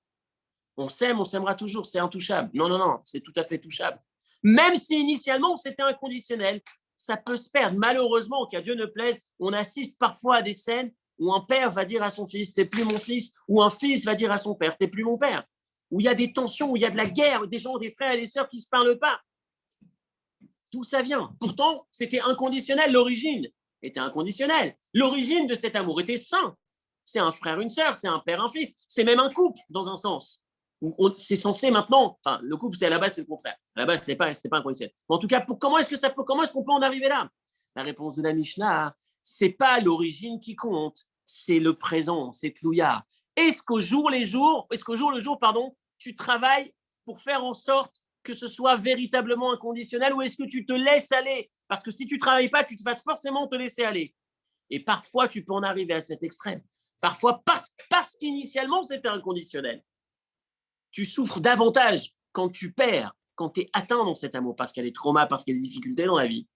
On s'aime, on s'aimera toujours, c'est intouchable. Non, non, non, c'est tout à fait touchable. Même si initialement c'était inconditionnel, ça peut se perdre. Malheureusement, qu'à Dieu ne plaise, on assiste parfois à des scènes où un père va dire à son fils, t'es plus mon fils, ou un fils va dire à son père, t'es plus mon père. Où il y a des tensions, où il y a de la guerre, des gens, des frères et des sœurs qui ne se parlent pas. D'où ça vient? Pourtant, c'était inconditionnel, l'origine était inconditionnelle. L'origine de cet amour était sain. C'est un frère, une sœur, c'est un père, un fils, c'est même un couple dans un sens. C'est censé maintenant, enfin, le couple, c'est à la base, c'est le contraire. À la base, c'est pas inconditionnel. Mais en tout cas, comment est-ce qu'on peut en arriver là? La réponse de la Mishnah, c'est pas l'origine qui compte, c'est le présent, c'est Tlouya. Est-ce qu'au jour le jour, tu travailles pour faire en sorte que ce soit véritablement inconditionnel, ou est-ce que tu te laisses aller? Parce que si tu ne travailles pas, tu vas forcément te laisser aller. Et parfois, tu peux en arriver à cet extrême. Parfois, parce qu'initialement, c'était inconditionnel. Tu souffres davantage quand tu perds, quand tu es atteint dans cet amour, parce qu'il y a des traumas, parce qu'il y a des difficultés dans la vie.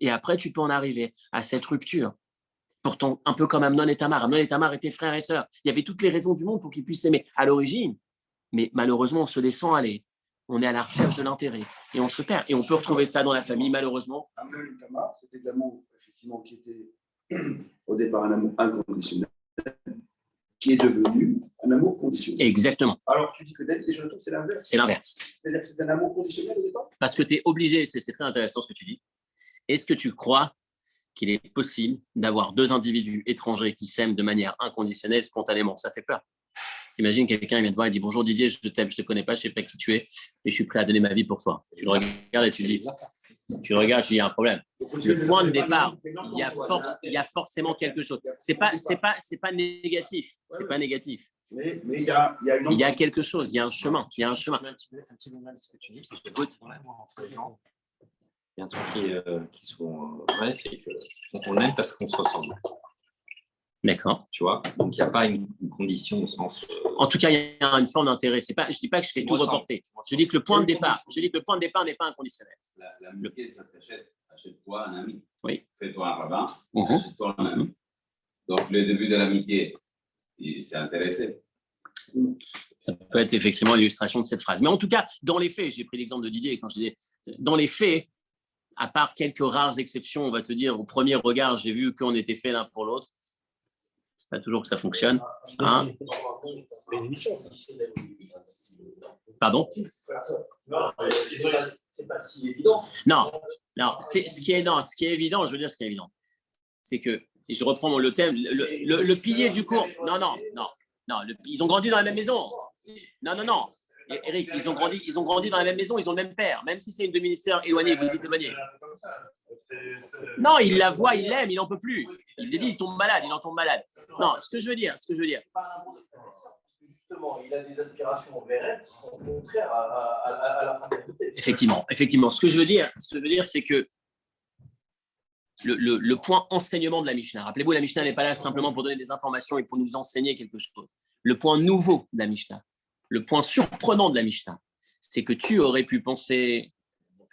Et après, tu peux en arriver à cette rupture. Pourtant, un peu comme Amnon et Tamar. Amnon et Tamar étaient frères et sœurs. Il y avait toutes les raisons du monde pour qu'ils puissent s'aimer à l'origine. Mais malheureusement, on se laissant aller. On est à la recherche de l'intérêt. Et on se perd. Et on peut retrouver ça dans la famille, malheureusement.
Amnon et Tamar, c'était de l'amour, effectivement, qui était au départ un amour inconditionnel, qui est devenu un amour conditionnel.
Exactement.
Alors, tu dis que David et Jonathan, c'est l'inverse.
C'est l'inverse.
C'est-à-dire que c'est un amour conditionnel au départ?
Parce que tu es obligé, c'est très intéressant ce que tu dis. Est-ce que tu crois qu'il est possible d'avoir deux individus étrangers qui s'aiment de manière inconditionnelle, spontanément? Ça fait peur. Imagine quelqu'un vient te voir et dit bonjour Didier, je t'aime, je ne te connais pas, je ne sais pas qui tu es, mais je suis prêt à donner ma vie pour toi. Tu le regardes et tu dis, il y a un problème. Le point de départ, il y a forcément quelque chose. C'est pas négatif. C'est pas négatif.
Mais il y a
quelque chose, il y a un chemin. Il y a un chemin.
Un petit moment de ce que tu dis, parce que entre les gens, il y a un truc qui est souvent vrai, c'est qu'on aime parce qu'on se ressemble.
D'accord.
Tu vois, donc il n'y a pas une condition au sens.
En tout cas, il y a une forme d'intérêt. Je ne dis pas que je fais tout reporter. Je dis que le point de départ, n'est pas inconditionnel.
L'amitié, ça s'achète. Achète-toi un ami.
Oui.
Fais-toi un rabbin. Achète-toi un ami. Donc, le début de l'amitié, c'est intéressé.
Ça peut être effectivement l'illustration de cette phrase. Mais en tout cas, dans les faits, j'ai pris l'exemple de Didier quand je disais, dans les faits, à part quelques rares exceptions, on va te dire, au premier regard, j'ai vu qu'on était fait l'un pour l'autre. C'est pas toujours que ça fonctionne. Hein?
C'est une émission, ça.
Pardon?
Non, c'est pas si évident.
Non, ce qui est évident, je veux dire ce qui est évident, c'est que, et je reprends le thème, le pilier du cours. Non, ils ont grandi dans la même maison. Non. Eric, ils ont grandi dans la même maison, ils ont le même père, même si c'est une demi-sœur éloignée, vous dites éloignée. Non, il la voit, il l'aime, il n'en peut plus. Il lui dit, il tombe malade, il en tombe malade. Non, ce que je veux dire.
Justement, il a des aspirations envers elle qui sont contraires à la fraternité.
Effectivement. Ce que je veux dire, c'est que le point enseignement de la Mishnah, rappelez-vous, la Mishnah n'est pas là simplement pour donner des informations et pour nous enseigner quelque chose. Le point nouveau de la Mishnah, le point surprenant de la Mishnah, c'est que tu aurais pu penser.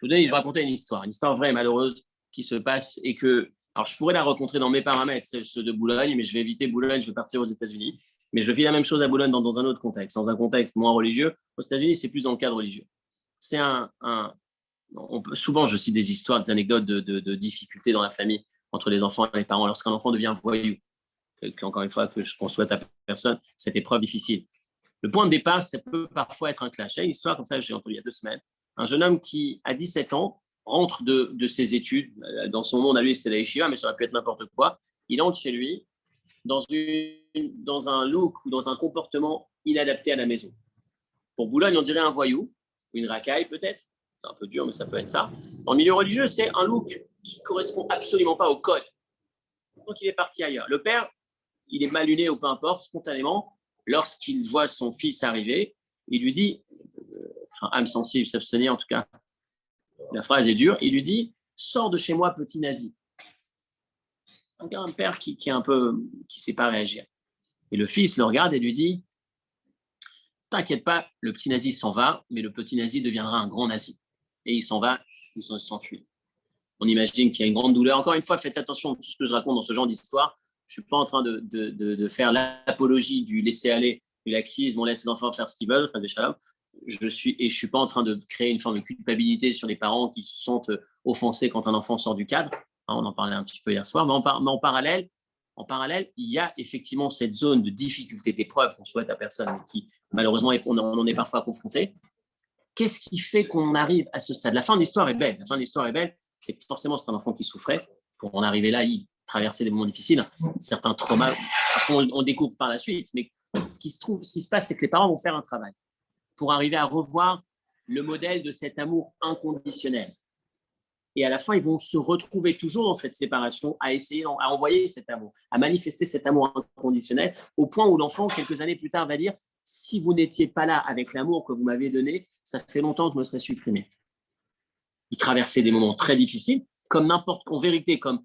Je racontais une histoire vraie et malheureuse qui se passe et que. Alors, je pourrais la rencontrer dans mes paramètres, ceux de Boulogne, mais je vais éviter Boulogne, je vais partir aux États-Unis. Mais je vis la même chose à Boulogne dans un autre contexte, dans un contexte moins religieux. Aux États-Unis, c'est plus dans le cadre religieux. C'est souvent, je cite des histoires, des anecdotes de difficultés dans la famille entre les enfants et les parents lorsqu'un enfant devient voyou. Encore une fois, qu'on souhaite à personne, cette épreuve difficile. Le point de départ, ça peut parfois être un clash. Il y a une histoire comme ça que j'ai entendue il y a 2 semaines. Un jeune homme qui, à 17 ans, rentre de ses études. Dans son monde, à lui, c'était la yeshiva, mais ça aurait pu être n'importe quoi. Il entre chez lui dans un look ou dans un comportement inadapté à la maison. Pour Boulogne, on dirait un voyou, ou une racaille peut-être. C'est un peu dur, mais ça peut être ça. Dans le milieu religieux, c'est un look qui ne correspond absolument pas au code. Donc, il est parti ailleurs. Le père, il est mal luné ou peu importe, spontanément, lorsqu'il voit son fils arriver, il lui dit, âme sensible, s'abstenir en tout cas, la phrase est dure, il lui dit « Sors de chez moi, petit nazi ». Un père qui sait pas réagir. Et le fils le regarde et lui dit « T'inquiète pas, le petit nazi s'en va, mais le petit nazi deviendra un grand nazi. » Et il s'en va, il s'enfuit. On imagine qu'il y a une grande douleur. Encore une fois, faites attention à tout ce que je raconte dans ce genre d'histoire. Je ne suis pas en train de faire l'apologie du laisser-aller, du laxisme, on laisse les enfants faire ce qu'ils veulent, enfin, des shalom. Je ne suis pas en train de créer une forme de culpabilité sur les parents qui se sentent offensés quand un enfant sort du cadre. On en parlait un petit peu hier soir. Mais en parallèle, il y a effectivement cette zone de difficulté, d'épreuve qu'on souhaite à personne, mais qui, malheureusement, on en est parfois confronté. Qu'est-ce qui fait qu'on arrive à ce stade? La fin de l'histoire est belle. La fin de l'histoire est belle. C'est que forcément, c'est un enfant qui souffrait. Pour en arriver là, il traversait des moments difficiles, certains traumas. On découvre par la suite. Mais ce qui se passe, c'est que les parents vont faire un travail pour arriver à revoir le modèle de cet amour inconditionnel. Et à la fin, ils vont se retrouver toujours dans cette séparation, à essayer, à envoyer cet amour, à manifester cet amour inconditionnel, au point où l'enfant, quelques années plus tard, va dire « Si vous n'étiez pas là avec l'amour que vous m'avez donné, ça fait longtemps que je me serais supprimé. » Il traversait des moments très difficiles, comme n'importe, en vérité, comme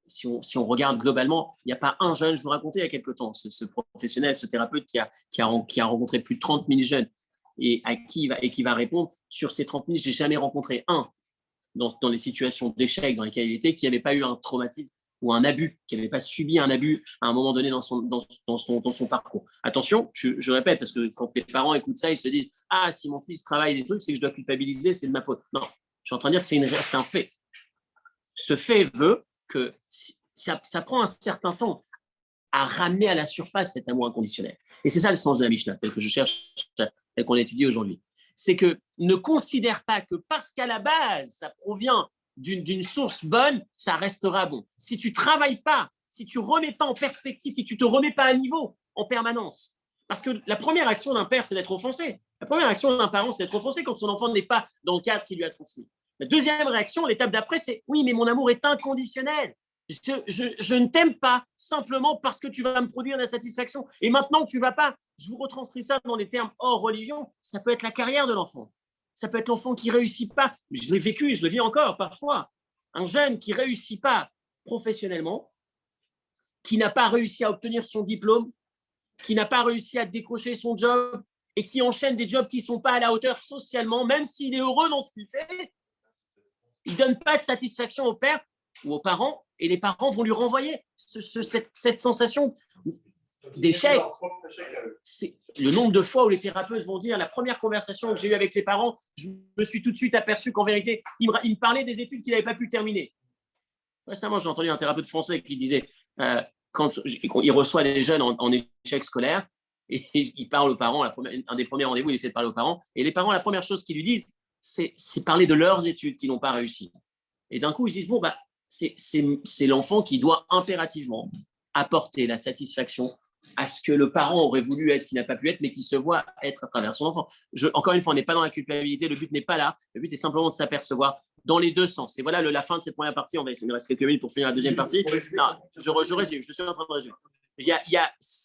si on regarde globalement, il n'y a pas un jeune, je vous racontais il y a quelque temps, ce professionnel, ce thérapeute qui a rencontré plus de 30 000 jeunes et qui va répondre, sur ces 30 000, je n'ai jamais rencontré un dans les situations d'échec dans lesquelles il était, qui n'avait pas eu un traumatisme ou un abus, qui n'avait pas subi un abus à un moment donné dans son parcours. Attention, je répète, parce que quand les parents écoutent ça, ils se disent « Ah, si mon fils travaille des trucs, c'est que je dois culpabiliser, c'est de ma faute. » Non, je suis en train de dire que c'est un fait. Ce fait veut que ça prend un certain temps à ramener à la surface cet amour inconditionnel. Et c'est ça le sens de la Mishnah, tel que je cherche, tel qu'on étudie aujourd'hui. C'est que ne considère pas que parce qu'à la base, ça provient d'une source bonne, ça restera bon. Si tu ne travailles pas, si tu ne remets pas en perspective, si tu ne te remets pas à niveau en permanence, parce que la première action d'un père, c'est d'être offensé. La première action d'un parent, c'est d'être offensé quand son enfant n'est pas dans le cadre qu'il lui a transmis. La deuxième réaction, l'étape d'après, c'est « Oui, mais mon amour est inconditionnel. Je ne t'aime pas simplement parce que tu vas me produire la satisfaction. Et maintenant, tu ne vas pas. » Je vous retranscris ça dans les termes hors religion. Ça peut être la carrière de l'enfant. Ça peut être l'enfant qui ne réussit pas. Je l'ai vécu, je le vis encore parfois. Un jeune qui ne réussit pas professionnellement, qui n'a pas réussi à obtenir son diplôme, qui n'a pas réussi à décrocher son job et qui enchaîne des jobs qui ne sont pas à la hauteur socialement, même s'il est heureux dans ce qu'il fait, il ne donne pas de satisfaction au père ou aux parents, et les parents vont lui renvoyer cette sensation d'échec. C'est le nombre de fois où les thérapeutes vont dire, la première conversation que j'ai eue avec les parents, je me suis tout de suite aperçu qu'en vérité, il me parlait des études qu'il n'avait pas pu terminer. Récemment, j'ai entendu un thérapeute français qui disait, quand il reçoit des jeunes en échec scolaire, et il parle aux parents, un des premiers rendez-vous, il essaie de parler aux parents, et les parents, la première chose qu'ils lui disent, c'est parler de leurs études qui n'ont pas réussi. Et d'un coup, ils disent, bon, c'est l'enfant qui doit impérativement apporter la satisfaction à ce que le parent aurait voulu être, qui n'a pas pu être, mais qui se voit être à travers son enfant. Encore une fois, on n'est pas dans la culpabilité, le but n'est pas là, le but est simplement de s'apercevoir dans les deux sens. Et voilà la fin de cette première partie, il nous reste quelques minutes pour finir la deuxième partie. Non, je résume, je suis en train de résumer.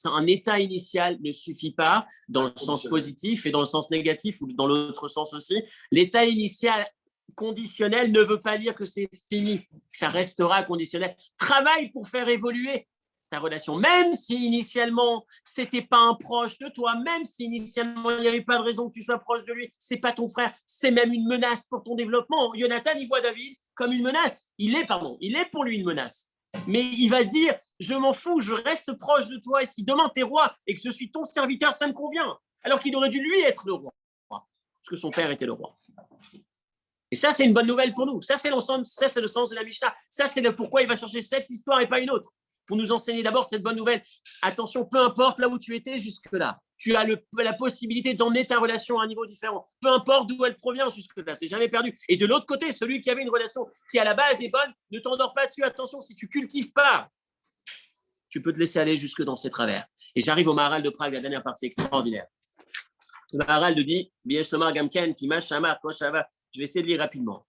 Un état initial ne suffit pas dans le sens positif et dans le sens négatif ou dans l'autre sens aussi. L'état initial conditionnel ne veut pas dire que c'est fini, que ça restera conditionnel. Travaille pour faire évoluer ta relation, même si initialement c'était pas un proche de toi, même si initialement il n'y avait pas de raison que tu sois proche de lui, c'est pas ton frère, c'est même une menace pour ton développement. Jonathan, il voit David comme une menace. Il est pour lui une menace. Mais il va dire, je m'en fous, je reste proche de toi, et si demain tu es roi et que je suis ton serviteur, ça me convient. Alors qu'il aurait dû lui être le roi, parce que son père était le roi. Et ça, c'est une bonne nouvelle pour nous. Ça, c'est le sens de la Mishnah. Ça, c'est le pourquoi il va chercher cette histoire et pas une autre. Pour nous enseigner d'abord cette bonne nouvelle. Attention, peu importe là où tu étais jusque-là, tu as la possibilité d'emmener ta relation à un niveau différent. Peu importe d'où elle provient jusque-là, c'est jamais perdu. Et de l'autre côté, celui qui avait une relation qui à la base est bonne, ne t'endors pas dessus. Attention, si tu cultives pas, tu peux te laisser aller jusque dans ces travers. Et j'arrive au Maharal de Prague, la dernière partie extraordinaire. Le Maharal nous dit, je vais essayer de lire rapidement.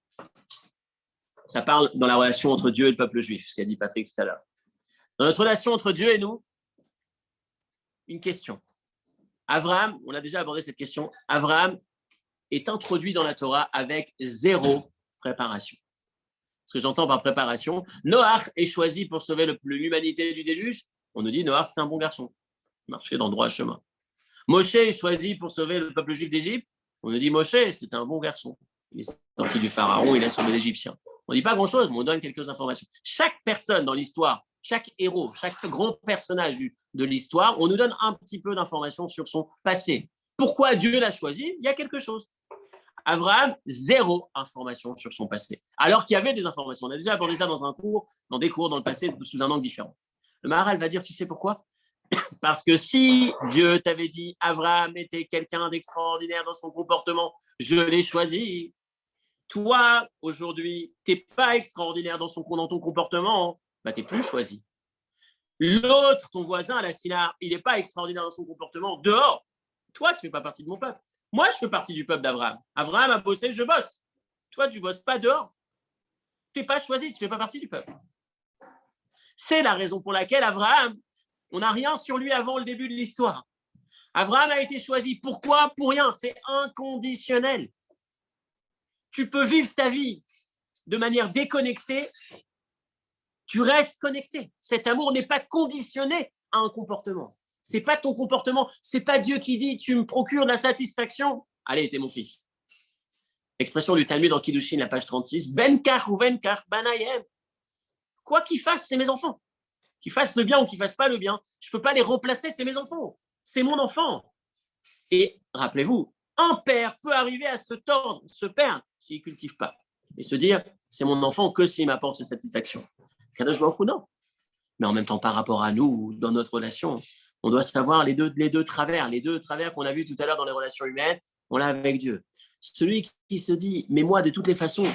Ça parle dans la relation entre Dieu et le peuple juif, ce qu'a dit Patrick tout à l'heure. Dans notre relation entre Dieu et nous, une question. Abraham, on a déjà abordé cette question, Abraham est introduit dans la Torah avec 0 préparation. Ce que j'entends par préparation, Noach est choisi pour sauver l'humanité du déluge. On nous dit Noach, c'est un bon garçon. Il marchait dans le droit chemin. Moshe est choisi pour sauver le peuple juif d'Égypte. On nous dit Moshe, c'est un bon garçon. Il est sorti du pharaon, il a sauvé l'Égyptien. On ne dit pas grand-chose, mais on donne quelques informations. Chaque personne dans l'histoire, chaque héros, chaque grand personnage de l'histoire, on nous donne un petit peu d'informations sur son passé. Pourquoi Dieu l'a choisi? Il y a quelque chose. Abraham, 0 information sur son passé. Alors qu'il y avait des informations. On a déjà abordé ça dans des cours dans le passé sous un angle différent. Le Maharal va dire, tu sais pourquoi? Parce que si Dieu t'avait dit Abraham était quelqu'un d'extraordinaire dans son comportement, je l'ai choisi. Toi, aujourd'hui, tu n'es pas extraordinaire dans ton comportement, bah, tu n'es plus choisi. L'autre, ton voisin, Lassina, il n'est pas extraordinaire dans son comportement, dehors. Toi, tu ne fais pas partie de mon peuple. Moi, je fais partie du peuple d'Abraham. Abraham a bossé, je bosse. Toi, tu ne bosses pas dehors. Tu n'es pas choisi, tu ne fais pas partie du peuple. C'est la raison pour laquelle Abraham, on n'a rien sur lui avant le début de l'histoire. Abraham a été choisi. Pourquoi? Pour rien. C'est inconditionnel. Tu peux vivre ta vie de manière déconnectée. Tu restes connecté. Cet amour n'est pas conditionné à un comportement. Ce n'est pas ton comportement. Ce n'est pas Dieu qui dit tu me procures la satisfaction. Allez, t'es mon fils. Expression du Talmud dans Kiddushin, la page 36. Ben kach ou ben kach, banayem. Quoi qu'ils fassent, c'est mes enfants. Qu'ils fassent le bien ou qu'ils ne fassent pas le bien, je ne peux pas les remplacer, c'est mes enfants. C'est mon enfant. Et rappelez-vous, un père peut arriver à se tordre, se perdre, s'il ne cultive pas. Et se dire, c'est mon enfant que s'il m'apporte cette satisfaction. Kadosh Baruch Hu, non. Mais en même temps, par rapport à nous, dans notre relation, on doit savoir les deux travers qu'on a vus tout à l'heure dans les relations humaines, on l'a avec Dieu. Celui qui se dit, mais moi, de toutes les façons,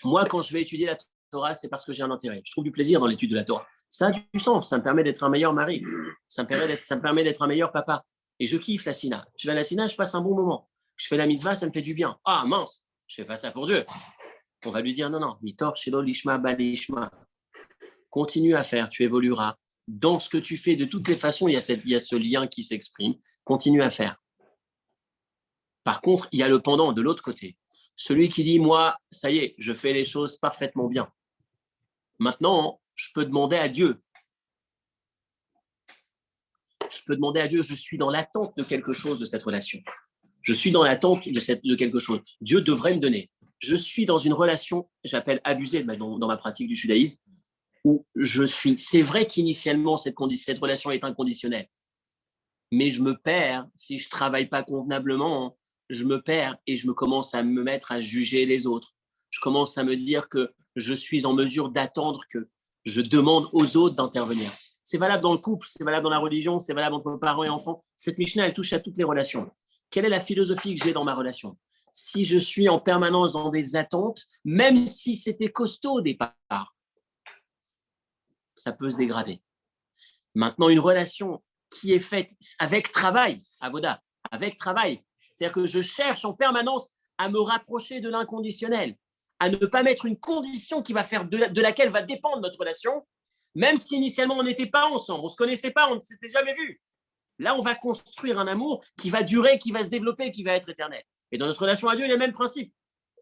moi, quand je vais étudier la Torah, c'est parce que j'ai un intérêt. Je trouve du plaisir dans l'étude de la Torah. Ça a du sens, ça me permet d'être un meilleur mari, ça me permet d'être un meilleur papa. Et je kiffe la Sina. Je vais à la Sina, je passe un bon moment. Je fais la mitzvah, ça me fait du bien. Ah mince, je fais pas ça pour Dieu. On va lui dire non, mitor shelo lishma balishma. Continue à faire, tu évolueras. Dans ce que tu fais, de toutes les façons, il y a ce lien qui s'exprime. Continue à faire. Par contre, il y a le pendant de l'autre côté. Celui qui dit, moi, ça y est, je fais les choses parfaitement bien. Maintenant, je peux demander à Dieu. Je suis dans l'attente de quelque chose de cette relation. Je suis dans l'attente de quelque chose. Dieu devrait me donner. Je suis dans une relation, j'appelle abusée dans ma pratique du judaïsme, où je suis. C'est vrai qu'initialement, cette relation est inconditionnelle. Mais je me perds si je ne travaille pas convenablement. Je me perds et je commence à me mettre à juger les autres. Je commence à me dire que je suis en mesure d'attendre que je demande aux autres d'intervenir. C'est valable dans le couple, c'est valable dans la religion, c'est valable entre parents et enfants. Cette Mishnah, elle touche à toutes les relations. Quelle est la philosophie que j'ai dans ma relation? Si je suis en permanence dans des attentes, même si c'était costaud au départ, ça peut se dégrader. Maintenant, une relation qui est faite avec travail, avoda, avec travail, c'est-à-dire que je cherche en permanence à me rapprocher de l'inconditionnel, à ne pas mettre une condition qui va faire de laquelle va dépendre notre relation, même si initialement on n'était pas ensemble, on ne se connaissait pas, on ne s'était jamais vu. Là, on va construire un amour qui va durer, qui va se développer, qui va être éternel. Et dans notre relation à Dieu, il y a le même principe.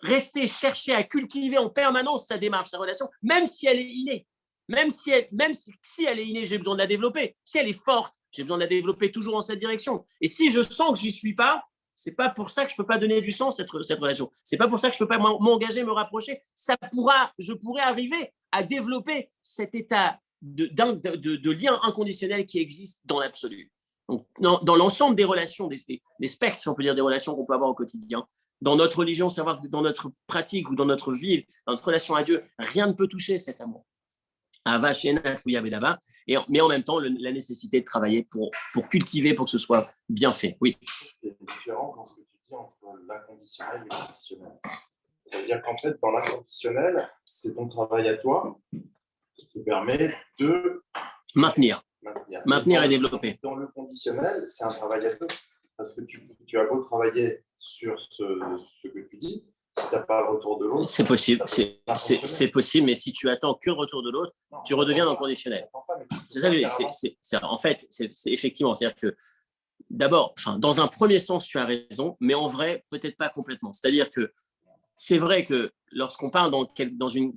Rester, chercher à cultiver en permanence sa démarche, sa relation, même si elle est innée. Même si elle est innée, j'ai besoin de la développer. Si elle est forte, j'ai besoin de la développer toujours dans cette direction. Et si je sens que je n'y suis pas, c'est pas pour ça que je peux pas donner du sens à cette relation. C'est pas pour ça que je peux pas m'engager, me rapprocher. Je pourrais arriver à développer cet état de lien inconditionnel qui existe dans l'absolu. Donc, dans l'ensemble des relations, des spectres, si on peut dire, des relations qu'on peut avoir au quotidien, dans notre religion, savoir que dans notre pratique ou dans notre vie, dans notre relation à Dieu, rien ne peut toucher cet amour. Mais en même temps, la nécessité de travailler pour cultiver, pour que ce soit bien fait. Oui.
Il y a une différence dans ce que tu dis entre l'inconditionnel et le conditionnel. C'est-à-dire qu'en fait, dans l'inconditionnel, c'est ton travail à toi qui te permet de
maintenir et développer.
Dans le conditionnel, c'est un travail à deux. Parce que tu as beau travailler sur ce que tu dis, si tu n'as pas le retour de l'autre.
C'est possible,
ça peut pas
c'est
fonctionner.
possible, mais si tu attends que le retour de l'autre,
Non,
tu redeviens dans le
t'entends pas,
conditionnel.
t'entends pas, mais tu
C'est ça que je
peux
dis.
pas
En fait, c'est effectivement, c'est-à-dire que d'abord, dans un premier sens, tu as raison, mais en vrai, peut-être pas complètement. C'est-à-dire que c'est vrai que lorsqu'on parle dans une,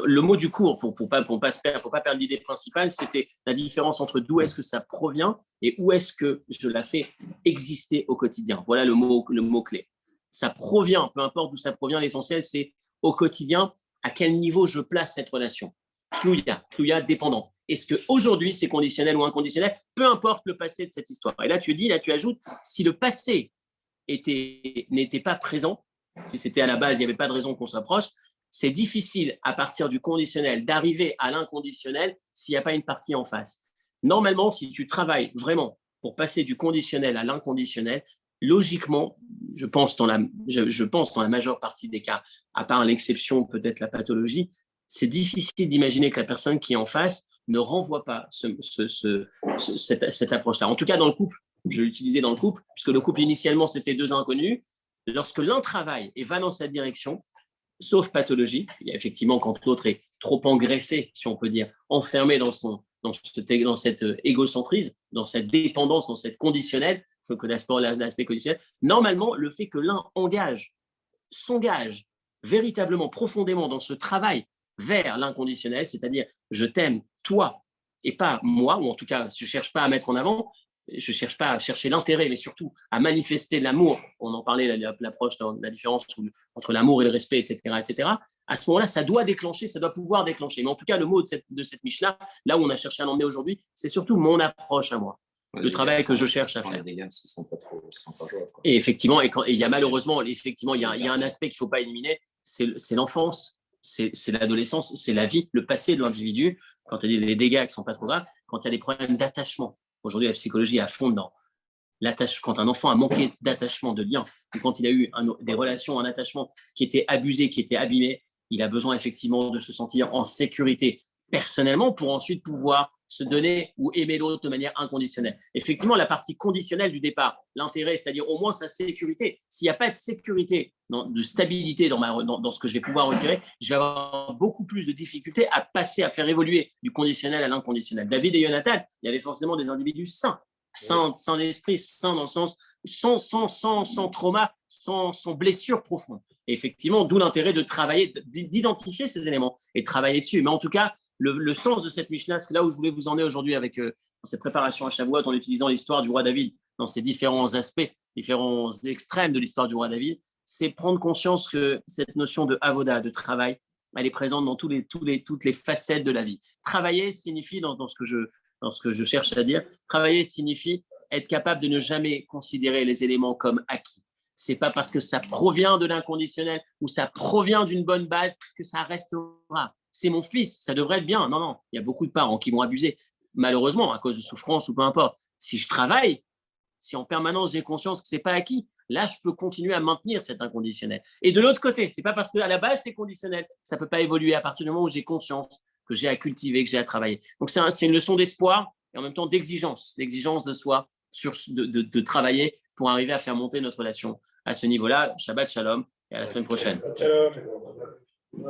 le mot du cours pour pas perdre l'idée principale, c'était la différence entre d'où est-ce que ça provient et où est-ce que je la fais exister au quotidien. Voilà le mot clé. Ça provient, peu importe d'où ça provient, l'essentiel c'est au quotidien à quel niveau je place cette relation. Tlouya dépendant. Est-ce qu'aujourd'hui c'est conditionnel ou inconditionnel? Peu importe le passé de cette histoire. Et là tu ajoutes, si le passé n'était pas présent, si c'était à la base, il n'y avait pas de raison qu'on s'approche, c'est difficile à partir du conditionnel d'arriver à l'inconditionnel s'il n'y a pas une partie en face. Normalement, si tu travailles vraiment pour passer du conditionnel à l'inconditionnel, logiquement, je pense dans la majeure partie des cas, à part l'exception, peut-être la pathologie, c'est difficile d'imaginer que la personne qui est en face ne renvoie pas cette approche-là. En tout cas, dans le couple, je l'utilisais dans le couple, puisque le couple initialement, c'était deux inconnus. Lorsque l'un travaille et va dans cette direction, sauf pathologie, il y a effectivement quand l'autre est trop engraissé, si on peut dire, enfermé dans cette égocentrisme, dans cette dépendance, dans cette conditionnelle, que l'aspect conditionnel, normalement, le fait que l'un s'engage véritablement, profondément dans ce travail vers l'inconditionnel, c'est-à-dire je t'aime toi et pas moi, ou en tout cas, je ne cherche pas à mettre en avant, je ne cherche pas à chercher l'intérêt, mais surtout à manifester l'amour. On en parlait, l'approche, la différence entre l'amour et le respect, etc., etc. À ce moment-là, ça doit déclencher, ça doit pouvoir déclencher. Mais en tout cas, le mot de cette Mishnah, là où on a cherché à l'emmener aujourd'hui, c'est surtout mon approche à moi, le travail que je cherche à faire.
Les gammes ne sont pas trop jouables.
Et effectivement, et il y a malheureusement, effectivement, il y a un aspect qu'il ne faut pas éliminer, c'est l'enfance, c'est l'adolescence, c'est la vie, le passé de l'individu, quand il y a des dégâts qui ne sont pas trop graves, quand il y a des problèmes d'attachement. Aujourd'hui, la psychologie est à fond dedans. Quand un enfant a manqué d'attachement, de lien, ou quand il a eu des relations, un attachement qui était abusé, qui était abîmé, il a besoin effectivement de se sentir en sécurité personnellement pour ensuite pouvoir se donner ou aimer l'autre de manière inconditionnelle. Effectivement, la partie conditionnelle du départ, l'intérêt, c'est-à-dire au moins sa sécurité. S'il n'y a pas de sécurité, de stabilité dans ce que je vais pouvoir retirer, je vais avoir beaucoup plus de difficultés à passer, à faire évoluer du conditionnel à l'inconditionnel. David et Jonathan, il y avait forcément des individus sains d'esprit, sains dans le sens sans trauma, sans blessure profonde. Et effectivement, d'où l'intérêt de travailler, d'identifier ces éléments et de travailler dessus. Mais en tout cas, le sens de cette Mishnah, c'est là où je voulais vous emmener aujourd'hui avec cette préparation à Shavuot en utilisant l'histoire du roi David dans ses différents aspects, différents extrêmes de l'histoire du roi David, c'est prendre conscience que cette notion de avoda, de travail, elle est présente dans toutes les facettes de la vie. Travailler signifie, dans ce que je cherche à dire, travailler signifie être capable de ne jamais considérer les éléments comme acquis. C'est pas parce que ça provient de l'inconditionnel ou ça provient d'une bonne base que ça restera. C'est mon fils, ça devrait être bien. Non, il y a beaucoup de parents qui vont abuser, malheureusement, à cause de souffrance ou peu importe. Si je travaille, si en permanence j'ai conscience que c'est pas acquis, là, je peux continuer à maintenir cet inconditionnel. Et de l'autre côté, c'est pas parce qu'à la base, c'est conditionnel, ça peut pas évoluer à partir du moment où j'ai conscience que j'ai à cultiver, que j'ai à travailler. Donc, c'est une leçon d'espoir et en même temps d'exigence de soi, de travailler pour arriver à faire monter notre relation à ce niveau-là. Shabbat Shalom et à la semaine prochaine.
Ciao.